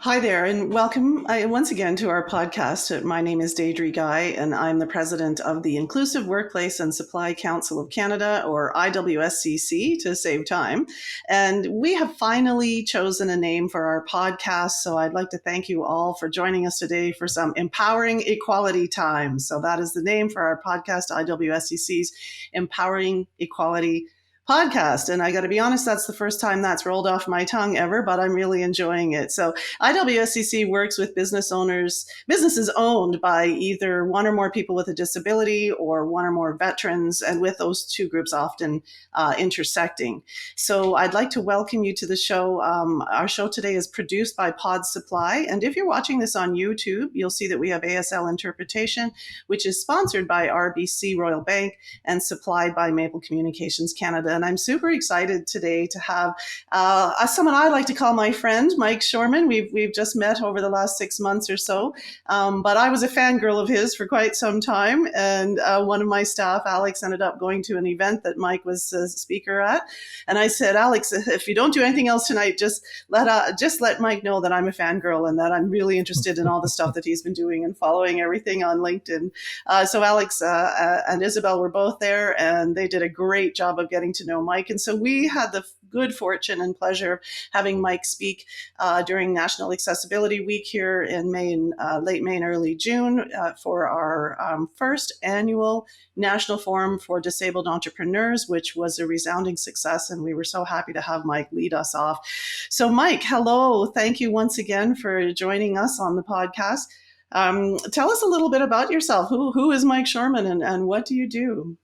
Hi there, and welcome once again to our podcast. My name is Deidre Guy, and I'm the president of the Inclusive Workplace and Supply Council of Canada, or IWSCC, to save time. And we have finally chosen a name for our podcast. So I'd like to thank you all for joining us today for some empowering equality time. So that is the name for our podcast, IWSCC's Empowering Equality podcast. And I got to be honest, that's the first time that's rolled off my tongue ever, but I'm really enjoying it. So IWSCC works with businesses owned by either one or more people with a disability or one or more veterans, and with those two groups often intersecting. So I'd like to welcome you to the show. Our show today is produced by Pod Supply. And if you're watching this on YouTube, you'll see that we have ASL interpretation, which is sponsored by RBC Royal Bank and supplied by Maple Communications Canada. And I'm super excited today to have someone I like to call my friend, Mike Shoreman. We've just met over the last 6 months or so, but I was a fangirl of his for quite some time. And one of my staff, Alex, ended up going to an event that Mike was a speaker at. And I said, Alex, if you don't do anything else tonight, just let Mike know that I'm a fangirl and that I'm really interested in all the stuff that he's been doing and following everything on LinkedIn. So Alex and Isabel were both there, and they did a great job of getting to know Mike. And so we had the good fortune and pleasure of having Mike speak during National Accessibility Week here in late May and early June for our first annual National Forum for Disabled Entrepreneurs, which was a resounding success. And we were so happy to have Mike lead us off. So Mike, hello. Thank you once again for joining us on the podcast. Tell us a little bit about yourself. Who is Mike Shoreman and what do you do?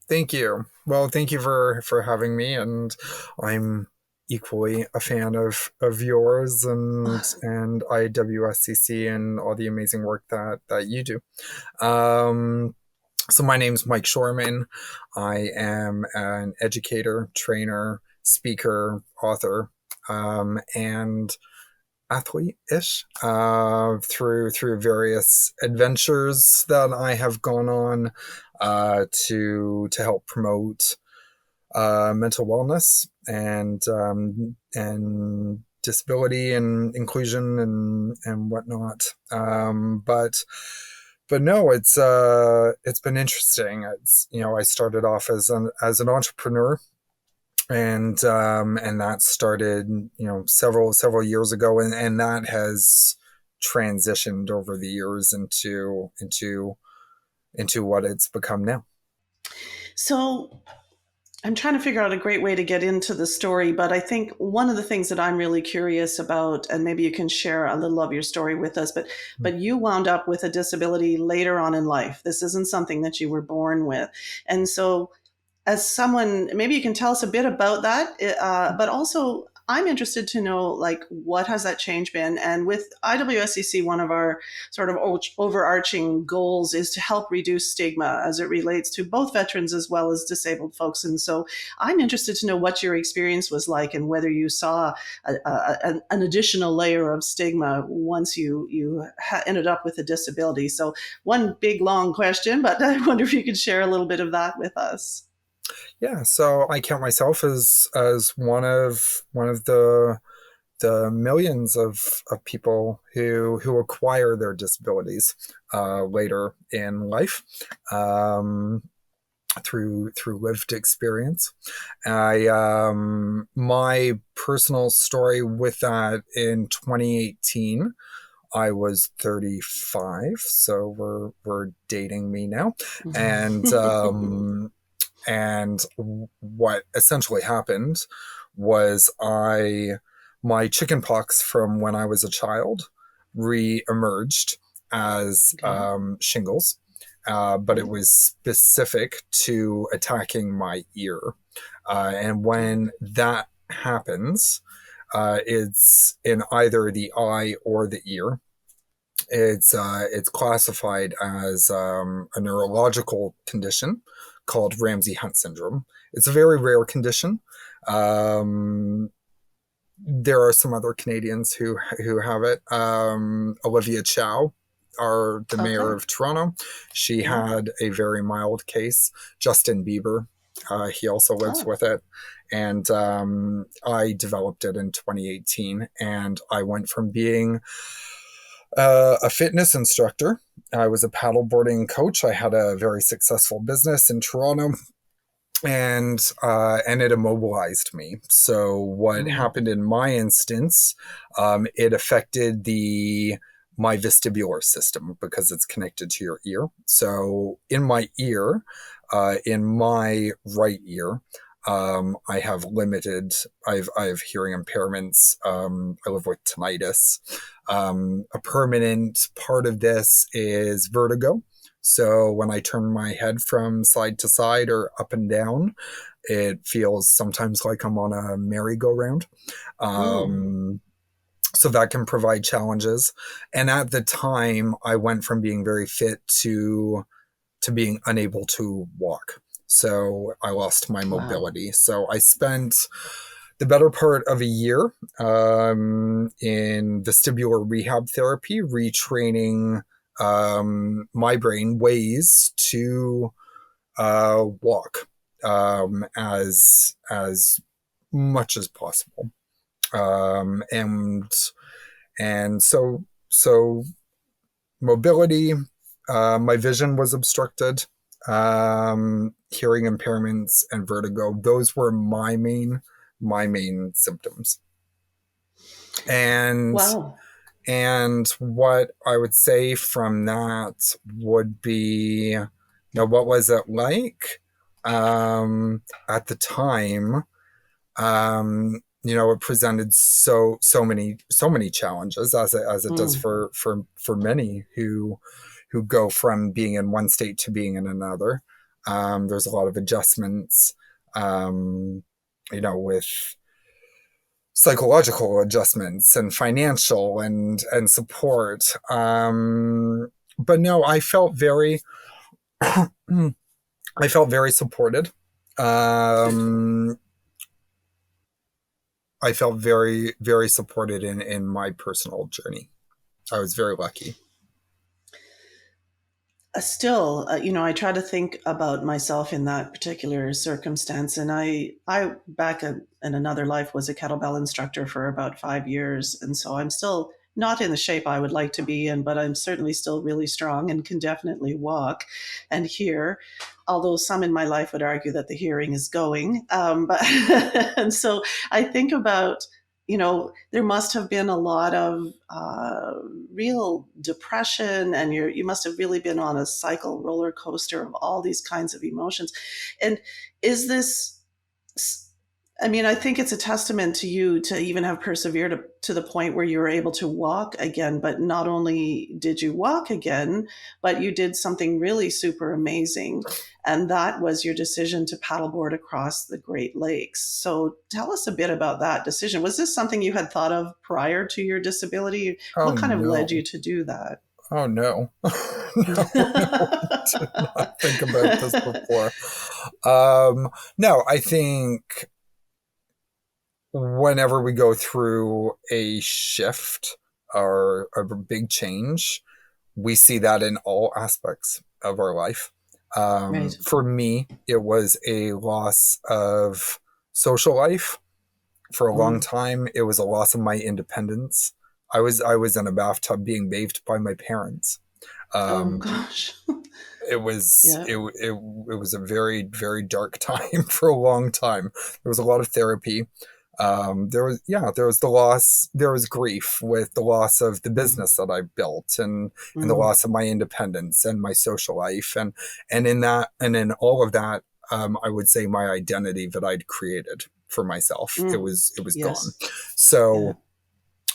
Thank you. Well, thank you for having me, and I'm equally a fan of yours and IWSCC and all the amazing work that you do. So my name's Mike Shoreman. I am an educator, trainer, speaker, author, and athlete-ish through various adventures that I have gone on to help promote mental wellness and disability and inclusion and whatnot. But no, it's been interesting. I started off as an entrepreneur. And that started, several years ago, and that has transitioned over the years into what it's become now. So I'm trying to figure out a great way to get into the story, but I think one of the things that I'm really curious about, and maybe you can share a little of your story with us, but you wound up with a disability later on in life. This isn't something that you were born with. And so as someone, maybe you can tell us a bit about that, but also I'm interested to know, like, what has that change been? And with IWSCC, one of our sort of overarching goals is to help reduce stigma as it relates to both veterans as well as disabled folks. And so I'm interested to know what your experience was like and whether you saw an additional layer of stigma once you ended up with a disability. So one big, long question, but I wonder if you could share a little bit of that with us. Yeah, so I count myself as one of the millions of people who acquire their disabilities later in life through lived experience. My personal story with that, in 2018, I was 35, so we're dating me now, and. And what essentially happened was my chickenpox from when I was a child re-emerged as shingles, but it was specific to attacking my ear. And when that happens, it's in either the eye or the ear. It's classified as a neurological condition called Ramsay-Hunt syndrome. It's a very rare condition. There are some other Canadians who have it. Olivia Chow, the mayor of Toronto, she had a very mild case. Justin Bieber, he also lives with it. And I developed it in 2018. And I went from being a fitness instructor. I was a paddleboarding coach. I had a very successful business in Toronto, and it immobilized me. So what Mm. happened in my instance, it affected the my vestibular system because it's connected to your ear. So in my ear, in my right ear, I have limited. I have hearing impairments. I live with tinnitus. A permanent part of this is vertigo. So when I turn my head from side to side or up and down, it feels sometimes like I'm on a merry-go-round. Oh, So that can provide challenges. And at the time, I went from being very fit to being unable to walk. So I lost my wow. mobility. So I spent the better part of a year in vestibular rehab therapy, retraining my brain ways to walk as much as possible. And so mobility, my vision was obstructed, hearing impairments and vertigo. Those were my main symptoms. And Wow. and what I would say from that would be, what was it like at the time? It presented so many challenges, as it does Mm. for many who go from being in one state to being in another. There's a lot of adjustments, with psychological adjustments and financial and support. But no, I felt very supported. Um, I felt very, very supported in my personal journey. I was very lucky. Still, I try to think about myself in that particular circumstance, and I back in another life was a kettlebell instructor for about 5 years, and so I'm still not in the shape I would like to be in, but I'm certainly still really strong and can definitely walk and hear. Although some in my life would argue that the hearing is going, but and so I think about there must have been a lot of real depression, and you must have really been on a cycle roller coaster of all these kinds of emotions. And is this, I mean, I think it's a testament to you to even have persevered to the point where you were able to walk again. But not only did you walk again, but you did something really super amazing. And that was your decision to paddleboard across the Great Lakes. So tell us a bit about that decision. Was this something you had thought of prior to your disability? Oh What kind of led you no. to do that? Oh no. No, did not think about this before. No, I think whenever we go through a shift or a big change, we see that in all aspects of our life. Right. For me, it was a loss of social life. For a long Mm. time, it was a loss of my independence. I was in a bathtub being bathed by my parents. Oh Um, gosh. it was Yeah. it was a very, very dark time for a long time. There was a lot of therapy. There was the loss. There was grief with the loss of the Mm. business that I built, and the Mm. loss of my independence and my social life, and in that, and in all of that, I would say my identity that I'd created for myself, it Mm. was gone. Yes. Yeah. So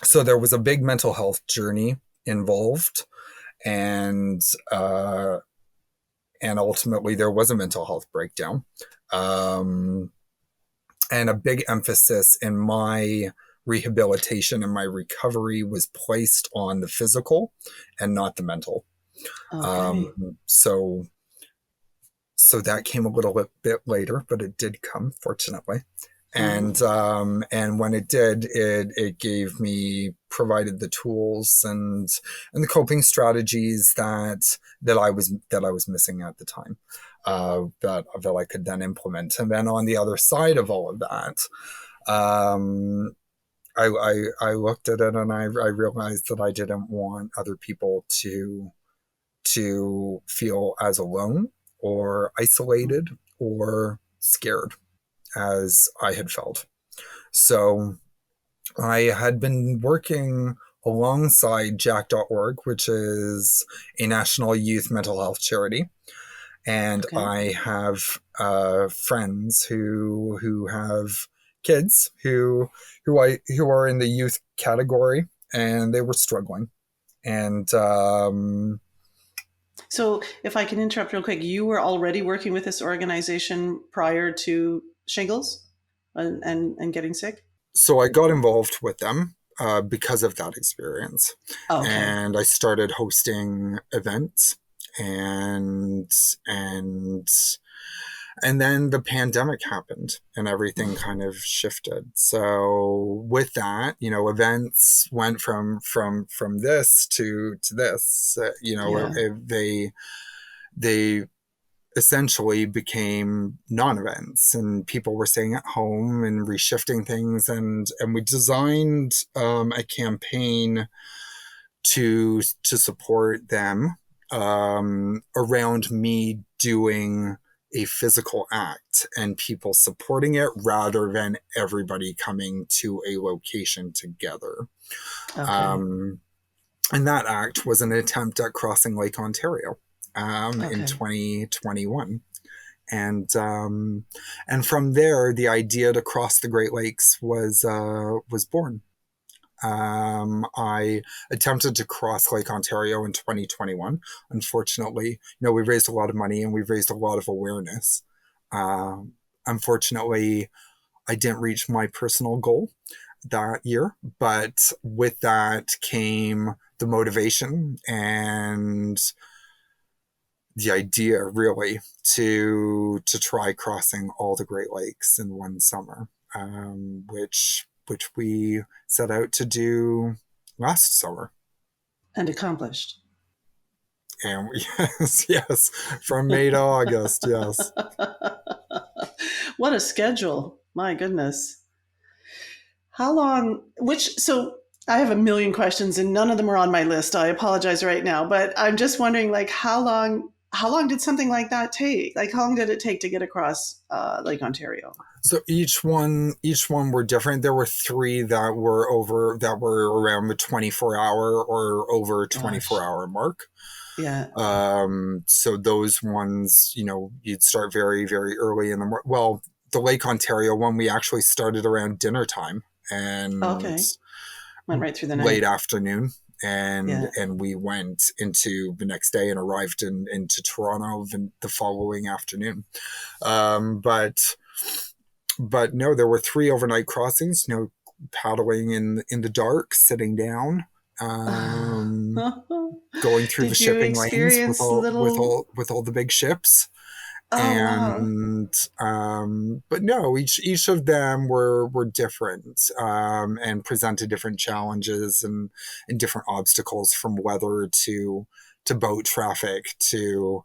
so there was a big mental health journey involved, and uh, and ultimately there was a mental health breakdown. Um, and a big emphasis in my rehabilitation and my recovery was placed on the physical and not the mental. Okay. Um, so so that came a little bit later, but it did come, fortunately. Mm-hmm. And when it did, it provided the tools and the coping strategies that I was missing at the time. that I could then implement. And then on the other side of all of that, um, I looked at it and I realized that I didn't want other people to feel as alone or isolated or scared as I had felt. So I had been working alongside Jack.org, which is a national youth mental health charity. And Okay. I have friends who have kids who are in the youth category, and they were struggling. And So, if I can interrupt real quick, you were already working with this organization prior to shingles and getting sick? so I got involved with them because of that experience, Oh, okay. and I started hosting events, and and and then the pandemic happened and everything kind of shifted. So with that, events went from this to this. Yeah. They essentially became non-events, and people were staying at home and reshifting things, and we designed a campaign to support them around me doing a physical act and people supporting it rather than everybody coming to a location together. Okay. Um, and that act was an attempt at crossing Lake Ontario in Okay. 2021. And from there, the idea to cross the Great Lakes was born. I attempted to cross Lake Ontario in 2021. Unfortunately, we raised a lot of money and we've raised a lot of awareness. Unfortunately, I didn't reach my personal goal that year, but with that came the motivation and the idea, really, to try crossing all the Great Lakes in one summer, which we set out to do last summer. And accomplished. And yes, from May to August, yes. What a schedule. My goodness. How long, so I have a million questions and none of them are on my list. I apologize right now, but I'm just wondering, like, how long did something like that take? Like, how long did it take to get across Lake Ontario? So each one were different. There were three that were around the 24-hour or over 24 Gosh. hour mark. Yeah. So those ones, you'd start very, very early in the morning. Well, the Lake Ontario one, we actually started around dinner time and Okay. Went right through the late night. afternoon. And Yeah. we went into the next day and arrived into Toronto the following afternoon. But no, there were three overnight crossings. Paddling in the dark, sitting down, going through the Did you shipping lanes with experience all with little? all with all the big ships. Oh, wow. And but no, each of them were different and presented different challenges and different obstacles, from weather to boat traffic to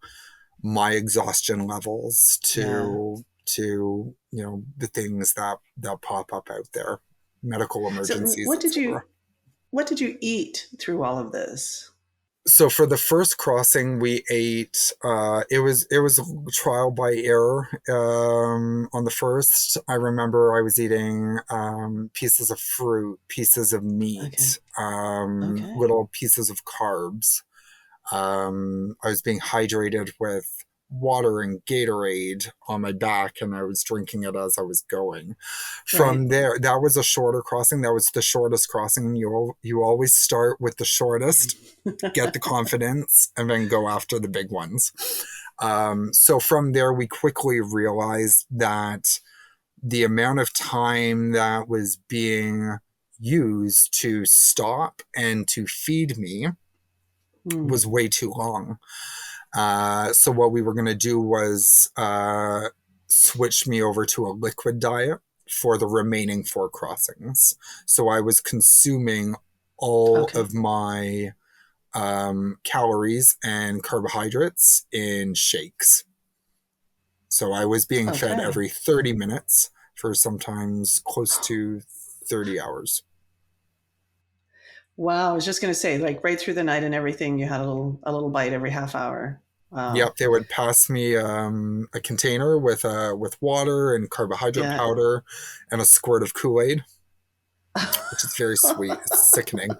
my exhaustion levels Yeah. to the things that pop up out there, medical So, emergencies, what did etc. you eat through all of this? So for the first crossing, we ate. It was a trial by error. On the first, I remember I was eating pieces of fruit, pieces of Okay. meat, Okay. little pieces of carbs. I was being hydrated with water and Gatorade on my back, and I was drinking it as I was going. Right. From there, that was a shorter crossing. That was the shortest crossing. You always start with the shortest, get the confidence, and then go after the big ones. So from there, we quickly realized that the amount of time that was being used to stop and to feed me Hmm. was way too long. So what we were going to do was switch me over to a liquid diet for the remaining four crossings. So I was consuming all Okay. of my calories and carbohydrates in shakes. So I was being fed Okay. every 30 minutes for sometimes close to 30 hours. Wow. I was just going to say, like right through the night and everything, you had a little bite every half hour. Wow. Yep, they would pass me a container with water and carbohydrate Yeah. powder and a squirt of Kool-Aid, which is very sweet. It's sickening,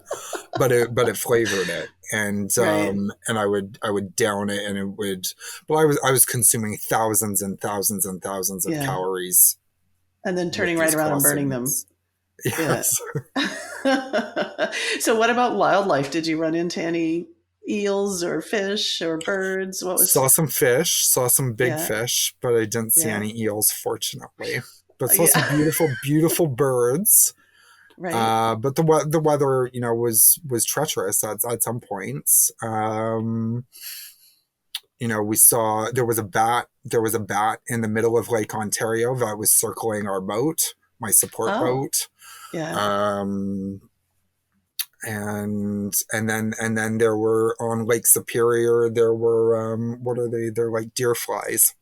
but it flavored it, Right. and I would down it, and it would. But I was consuming thousands and thousands and thousands of Yeah. calories And then with turning right these around and burning them. crossings. Yeah. Yes. So what about wildlife? Did you run into any eels or fish or birds? What Saw was, some fish, saw some big yeah, fish, but I didn't see yeah, any eels, fortunately. But saw some yeah, beautiful, beautiful birds. right. But the weather, was treacherous at some points. We saw there was a bat in the middle of Lake Ontario that was circling our boat, my support Oh, boat. yeah. Um, and then there were on Lake Superior, there were what are they? They're like deer flies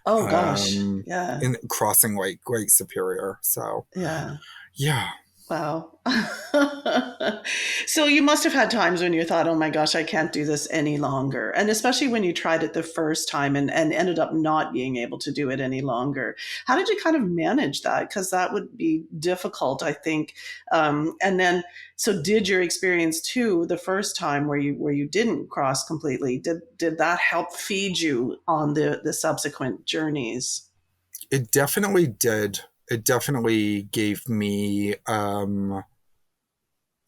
Oh gosh. um Yeah. in crossing Lake Superior. So Yeah. yeah. Wow. So you must have had times when you thought, oh my gosh, I can't do this any longer. And especially when you tried it the first time and ended up not being able to do it any longer. How did you kind of manage that? Because that would be difficult, I think. And then, so did your experience too, the first time where you didn't cross completely, did that help feed you on the subsequent journeys? It definitely did. It definitely gave me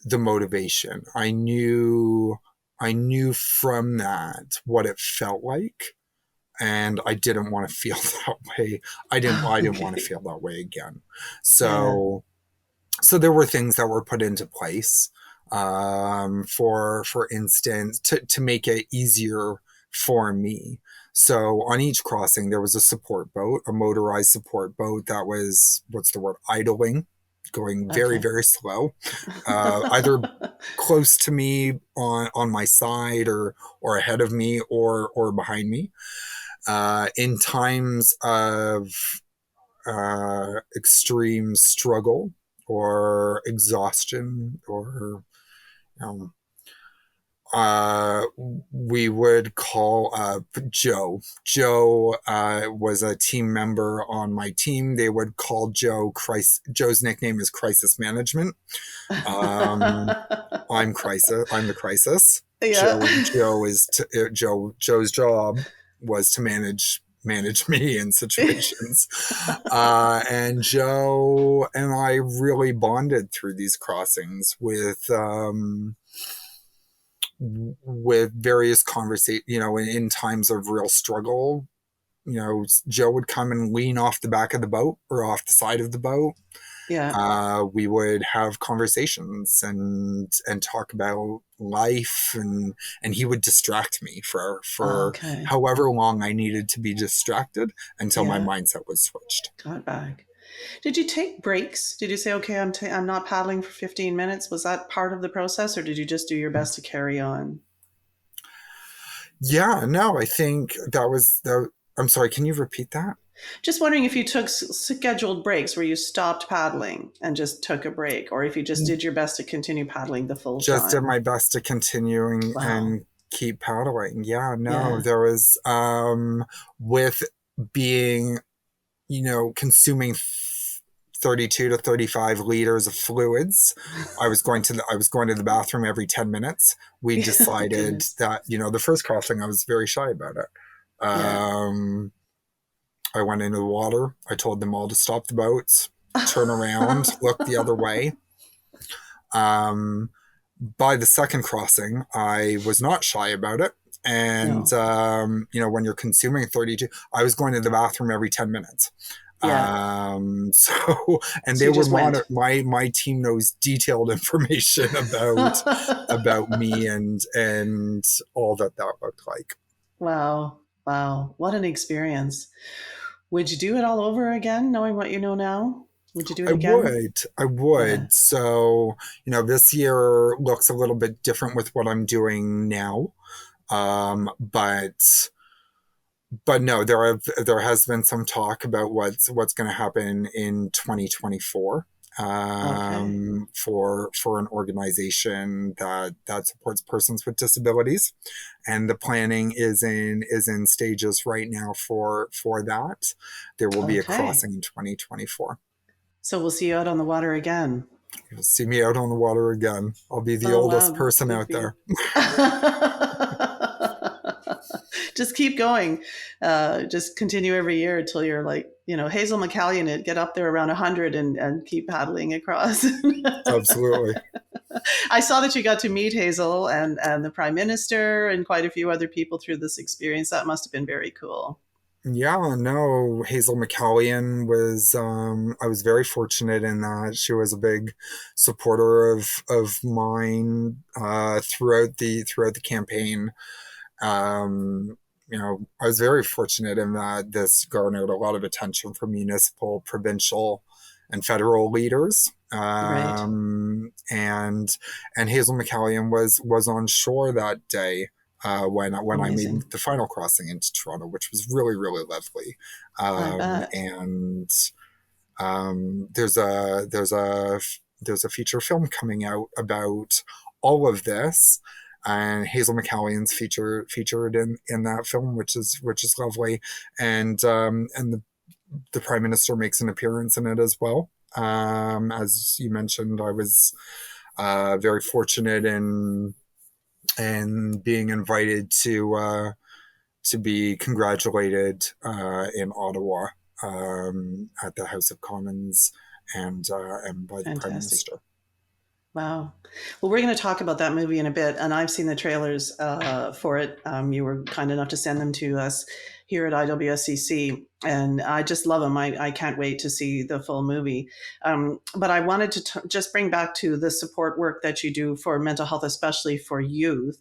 the motivation. I knew from that what it felt like, and I didn't want to feel that way. I didn't want to Okay. feel that way again. Yeah. So there were things that were put into place, for instance, to make it easier for me. So on each crossing there was a support boat, a motorized support boat that was, what's the word, idling, going very, Okay. very slow, either close to me on my side, or ahead of me, or behind me, in times of extreme struggle or exhaustion, or um, we would call Joe. Joe was a team member on my team. They would call Joe Crisis. Joe's nickname is Crisis Management. Um, I'm Crisis. I'm the Crisis. Yeah. Joe's job was to manage me in situations. And Joe and I really bonded through these crossings with various conversations, in times of real struggle. Joe would come and lean off the back of the boat or off the side of the boat. Yeah. We would have conversations and talk about life, and he would distract me for Okay. however long I needed to be distracted until my Yeah. mindset was switched. Got back. Did you take breaks? Did you say, okay, I'm not paddling for 15 minutes? Was that part of the process, or did you just do your best to carry on? Yeah, no, I think that was the. I'm sorry, can you repeat that? Just wondering if you took scheduled breaks where you stopped paddling and just took a break, or if you just did your best to continue paddling the full Just did time. my best to continuing Wow. and keep paddling. Yeah, no, Yeah. there was with being, consuming 32 to 35 liters of fluids. I was going to the bathroom every 10 minutes. We Oh, decided goodness. that, the first crossing I was very shy about it. Yeah. I went into the water. I told them all to stop the boats, turn around, look the other way. Um, by the second crossing, I was not shy about it. And, No. when you're consuming 32, I was going to the bathroom every 10 minutes. Yeah. So, and So they you were just went. my team knows detailed information about me and all that looked like. Wow. Wow. What an experience. Would you do it all over again, knowing what you know now? Would you do it I again? would. I Yeah. would. So, this year looks a little bit different with what I'm doing now. But but no, there has been some talk about what's going to happen in 2024 Okay. for an organization that supports persons with disabilities, and the planning is in stages right now for that. There will be a Okay. crossing in 2024. So we'll see you out on the water again. You'll see me out on the water again. I'll be the Oh oldest wow, person good out for you. there. Just keep going. Just continue every year until you're like, Hazel McCallion it, get up there around 100 and keep paddling across. Absolutely. I saw that you got to meet Hazel and the Prime Minister and quite a few other people through this experience. That must have been very cool. Yeah, no, Hazel McCallion was, I was very fortunate in that she was a big supporter of mine throughout the campaign. I was very fortunate in that this garnered a lot of attention from municipal, provincial, and federal leaders. Right. And Hazel McCallion was on shore that day when I made Amazing. the final crossing into Toronto, which was really really lovely. I Um, bet. and there's a feature film coming out about all of this, and Hazel McCallion's featured in that film, which is lovely, and the Prime Minister makes an appearance in it as well. As you mentioned, I was very fortunate in being invited to be congratulated in Ottawa at the House of Commons and by the Prime Fantastic. Minister. Wow. Well, we're going to talk about that movie in a bit, and I've seen the trailers for it. You were kind enough to send them to us here at IWSCC, and I just love them. I can't wait to see the full movie. But I wanted to just bring back to the support work that you do for mental health, especially for youth.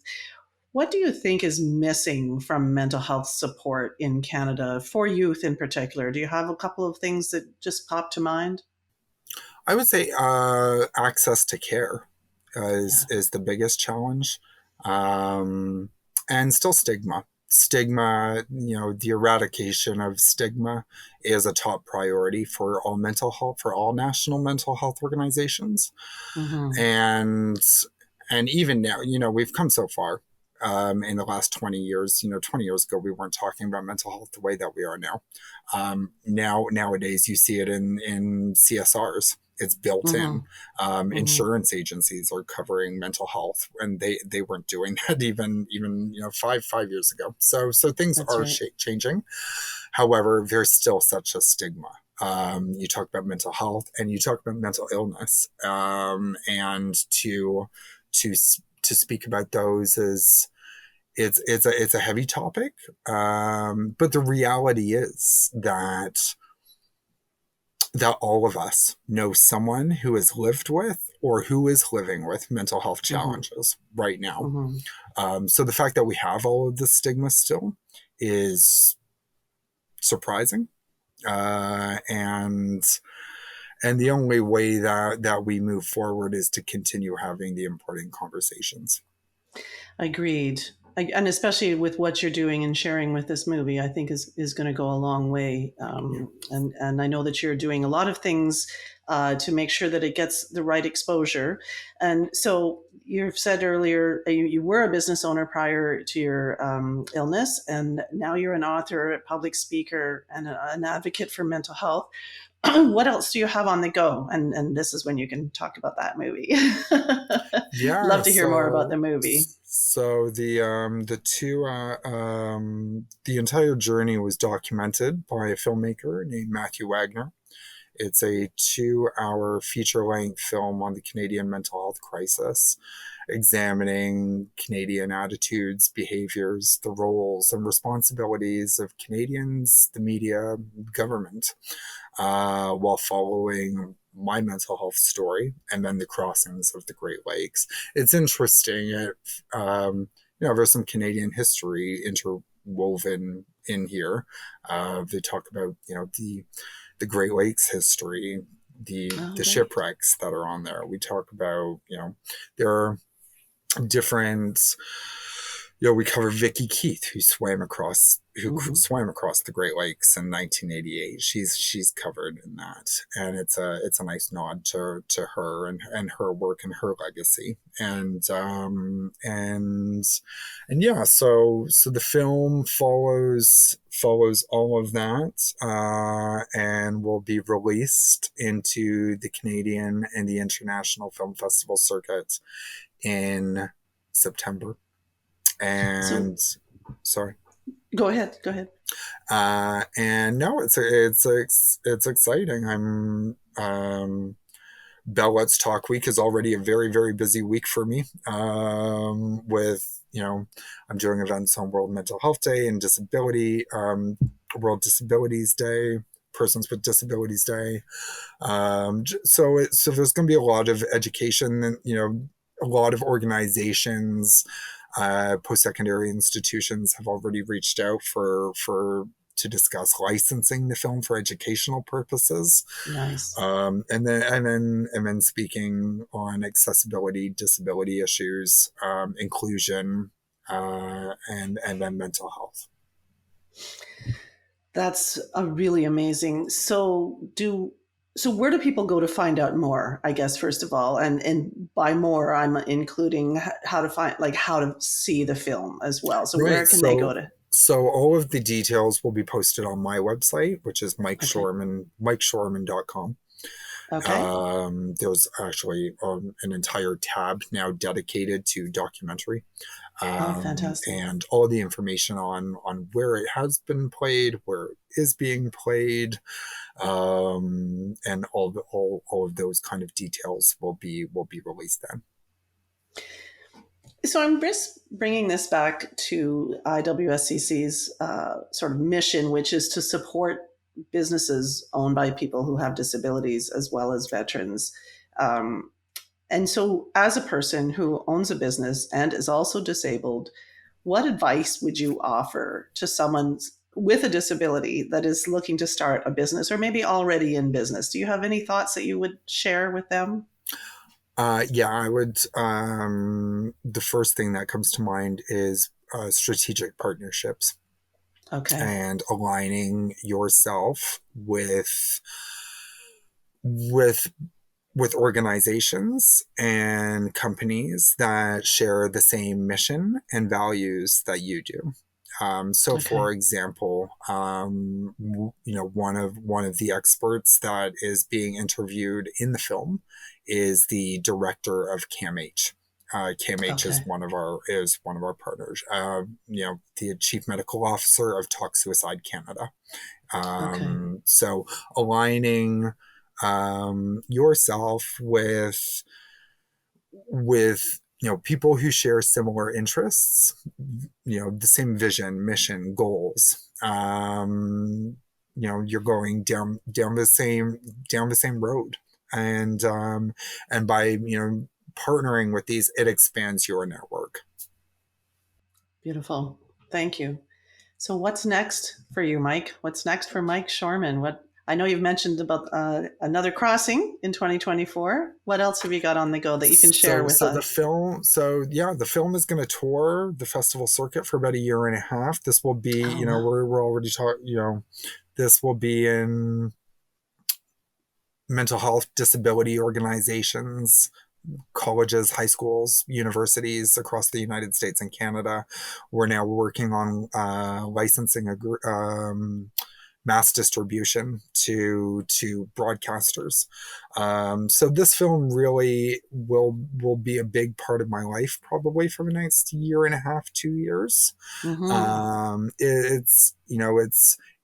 What do you think is missing from mental health support in Canada for youth in particular? Do you have a couple of things that just pop to mind? I would say access to care is Yeah. is the biggest challenge, um, and still stigma. Stigma, the eradication of stigma is a top priority for all mental health, for all national mental health organizations. Hmm. And and even now, we've come so far in the last 20 years. 20 years ago, we weren't talking about mental health the way that we are now. Nowadays, you see it in CSRs. It's built in. Hmm. Hmm. Insurance agencies are covering mental health, and they weren't doing that even 5 years ago. So things That's are right. changing. However, there's still such a stigma. You talk about mental health and you talk about mental illness, and to to speak about those is it's a heavy topic. But the reality is that all of us know someone who has lived with or who is living with mental health Hmm. challenges right now. Hmm. So the fact that we have all of this stigma still is surprising, and the only way that we move forward is to continue having the important conversations. Agreed. And especially with what you're doing and sharing with this movie, I think is going to go a long way. Yeah. And I know that you're doing a lot of things to make sure that it gets the right exposure. And so you've said earlier you were a business owner prior to your illness, and now you're an author, a public speaker, and an advocate for mental health. What else do you have on the go? And this is when you can talk about that movie. Yeah, Love to hear more about so the movie. the entire journey was documented by a filmmaker named Matthew Wagner. It's a 2-hour feature length film on the Canadian mental health crisis, examining Canadian attitudes, behaviors, the roles and responsibilities of Canadians, the media, government, while following my mental health story and then the crossings of the Great Lakes. It's interesting. There's some Canadian history interwoven in here. They talk about the Great Lakes history, Oh, the right. shipwrecks that are on there. We talk about there are different we cover Vicky Keith, who Hmm. swam across the Great Lakes in 1988. She's covered in that, and it's a nice nod to her and her work and her legacy. And yeah, so the film follows all of that, and will be released into the Canadian and the international film festival circuit in September. So And sorry. go ahead. Go ahead. And no, it's exciting. I'm Bell Let's Talk Week is already a very, very busy week for me. With I'm doing events on World Mental Health Day and World Disabilities Day, Persons with Disabilities Day. So there's going to be a lot of education, and a lot of organizations, post-secondary institutions have already reached out to discuss licensing the film for educational purposes, Nice. and then speaking on accessibility, disability issues, inclusion, and then mental health. That's a really amazing. So where do people go to find out more? I guess first of all, and by more, I'm including how to find, like, how to see the film as well. So Right. where can they go So to? so all of the details will be posted on my website, which is Okay. mikeshoreman.com. Okay. There's actually an entire tab now dedicated to documentary, Oh, fantastic. and all the information on where it has been played, where it is being played, and all of those kind of details will be released then. So I'm just bringing this back to IWSCC's sort of mission, which is to support businesses owned by people who have disabilities as well as veterans. Um, and so, as a person who owns a business and is also disabled, what advice would you offer to someone with a disability that is looking to start a business or maybe already in business? Do you have any thoughts that you would share with them? Yeah, I would. The first thing that comes to mind is strategic partnerships Okay. and aligning yourself with with organizations and companies that share the same mission and values that you do. So, Okay. for example, one of the experts that is being interviewed in the film is the director of CAMH. CAMH Okay. is one of our partners. The chief medical officer of Talk Suicide Canada. Okay. So aligning yourself with people who share similar interests, the same vision, mission, goals. You're going down the same road, and by partnering with these, it expands your network. Beautiful. Thank you. So, what's next for you, Mike? What's next for Mike Shoreman? What I know you've mentioned about another crossing in 2024. What else have you got on the go that you can share with So the us? film, so yeah, the film is going to tour the festival circuit for about a year and a half. This will be, Oh, wow. we're already talking, this will be in mental health disability organizations, colleges, high schools, universities across the United States and Canada. We're now working on licensing mass distribution to broadcasters. So this film really will be a big part of my life probably for the next year and a half, 2 years. Mm-hmm.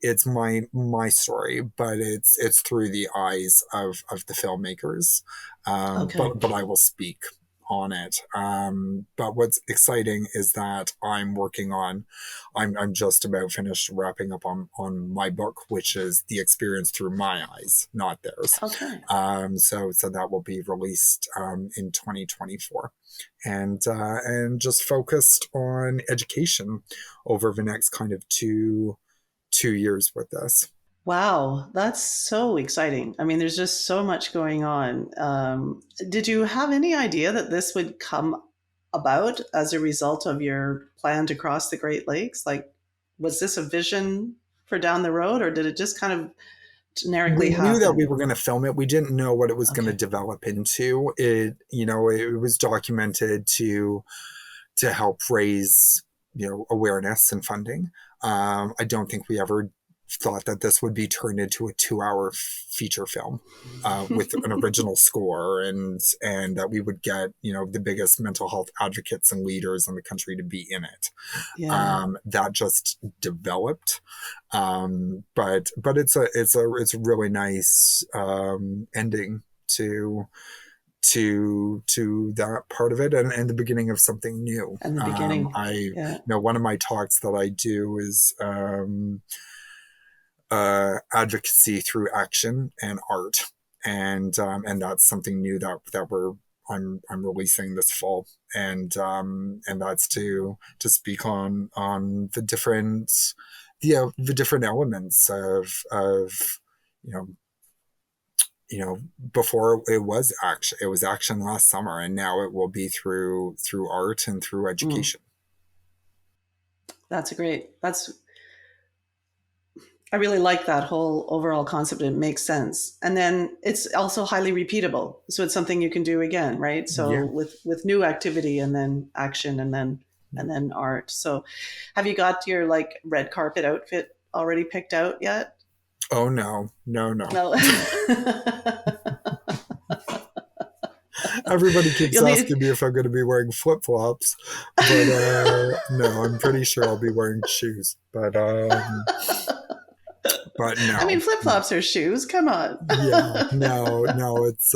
It's my story, but it's through the eyes of the filmmakers. Okay. But I will speak on it. But what's exciting is that I'm just about finished wrapping up on my book, which is the experience through my eyes, not theirs. Okay. So that will be released in 2024, and just focused on education over the next kind of two years with this. Wow, that's so exciting. I mean, there's just so much going on. Did you have any idea that this would come about as a result of your plan to cross the Great Lakes? Like, was this a vision for down the road, or did it just kind of generically We knew that we happen? were going to film it. We didn't know what it was going to Okay. develop into. It was documented to help raise, awareness and funding. I don't think we ever thought that this would be turned into a 2-hour feature film with an original score, and that we would get, the biggest mental health advocates and leaders in the country to be in it. Yeah. That just developed. But it's a really nice ending to that part of it, and the beginning of something new. And the beginning. Yeah. One of my talks that I do is advocacy through action and art, and that's something new that I'm releasing this fall, and that's to speak on the different the different elements of you know before it was action last summer, and now it will be through art and through Mm, education. that's a great. That's I really like that whole overall concept. It makes sense. And then it's also highly repeatable. So it's something you can do again, right? So Yeah. with new activity and then action and then art. So have you got your like red carpet outfit already picked out yet? Oh no, no, no. No. Everybody keeps You'll need asking me if I'm going to be wearing flip flops, but no, I'm pretty sure I'll be wearing shoes. But I mean no, flip-flops are shoes. Come on. yeah, no, it's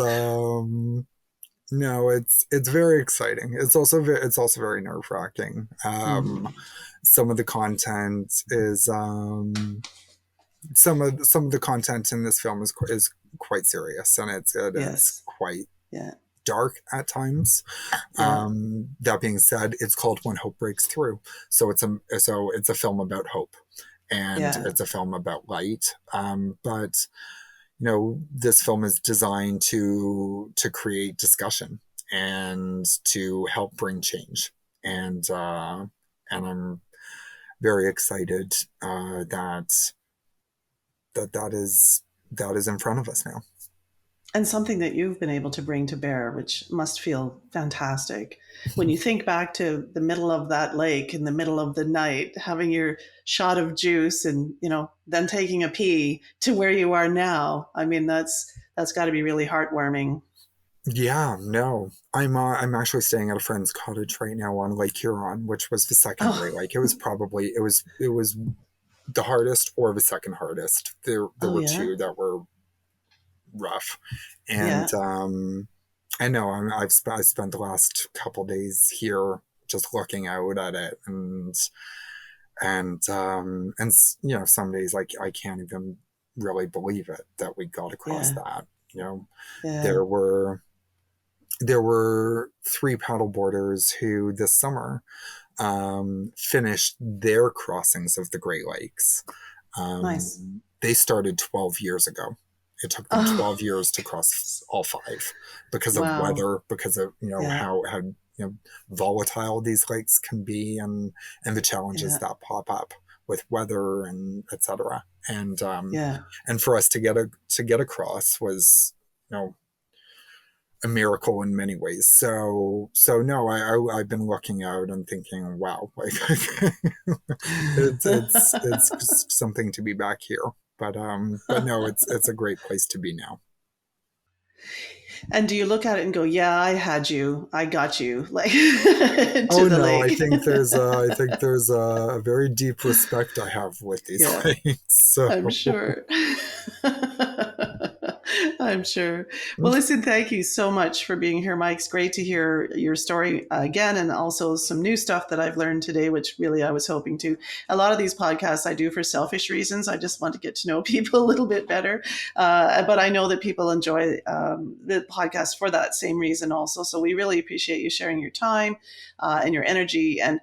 very exciting. It's also very nerve wracking. Mm, Some of the content is some of the content in this film is quite serious, and it's yes. quite Yeah. dark at times. Yeah. That being said, it's called When Hope Breaks Through, so it's a film about hope, and Yeah. it's a film about light. But this film is designed to create discussion and to help bring change, and I'm very excited that is in front of us now. And something that you've been able to bring to bear, which must feel fantastic. When you think back to the middle of that lake in the middle of the night, having your shot of juice and, then taking a pee to where you are now. I mean, that's got to be really heartwarming. Yeah, no. I'm actually staying at a friend's cottage right now on Lake Huron, which was the second Oh, Great Lake. It was the hardest or the second hardest. There oh were yeah. two that were rough, and Yeah. I know I spent the last couple days here just looking out at it, and some days like I can't even really believe it that we got across Yeah. that. You know, Yeah. there were there were 3 paddleboarders who this summer finished their crossings of the Great Lakes. Nice. They started 12 years ago. It took them Oh, 12 years to cross all 5 because of wow. weather, because of Yeah. how volatile these lakes can be, and the challenges Yeah. that pop up with weather and etc. Yeah. And for us to get across was a miracle in many ways. So no, I've been looking out and thinking, wow, like it's something to be back here. But no, it's a great place to be now. And do you look at it and go, "Yeah, I had you. I got you," like to Oh the no, I lake? think there's a very deep respect I have with these Yeah, lakes. So I'm sure. I'm sure. Well, listen, thank you so much for being here, Mike. It's great to hear your story again, and also some new stuff that I've learned today, which really I was hoping to. A lot of these podcasts I do for selfish reasons. I just want to get to know people a little bit better. But I know that people enjoy the podcast for that same reason also. So we really appreciate you sharing your time and your energy and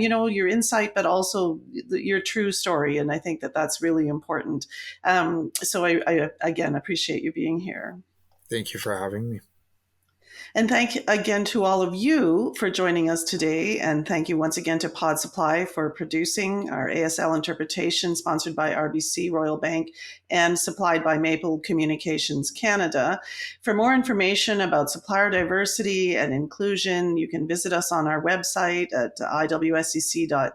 your insight, but also your true story. And I think that that's really important. So I again appreciate you being here. thank you for having me. And thank again to all of you for joining us today. And thank you once again to Pod Supply for producing our ASL interpretation, sponsored by RBC Royal Bank and supplied by Maple Communications Canada. For more information about supplier diversity and inclusion, you can visit us on our website at iwscc.ca.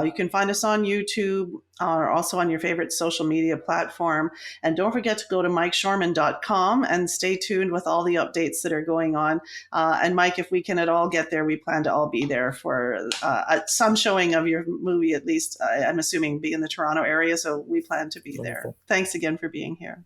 You can find us on YouTube or also on your favorite social media platform. And don't forget to go to mikeshoreman.com and stay tuned with all the updates that are going on. And Mike, if we can at all get there, we plan to all be there for some showing of your movie, at least. I'm assuming be in the Toronto area, so we plan to be there. Thanks again for being here.